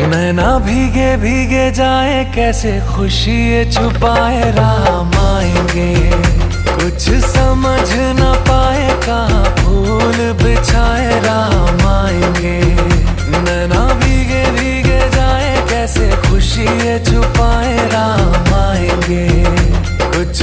नैना भीगे भीगे जाए, कैसे खुशी ये छुपाए, राम आएंगे। कुछ समझ न पाए, कहाँ फूल बिछाए, राम आएंगे। नैना भीगे भीगे जाए, कैसे खुशी ये छुपाए, राम आएंगे। कुछ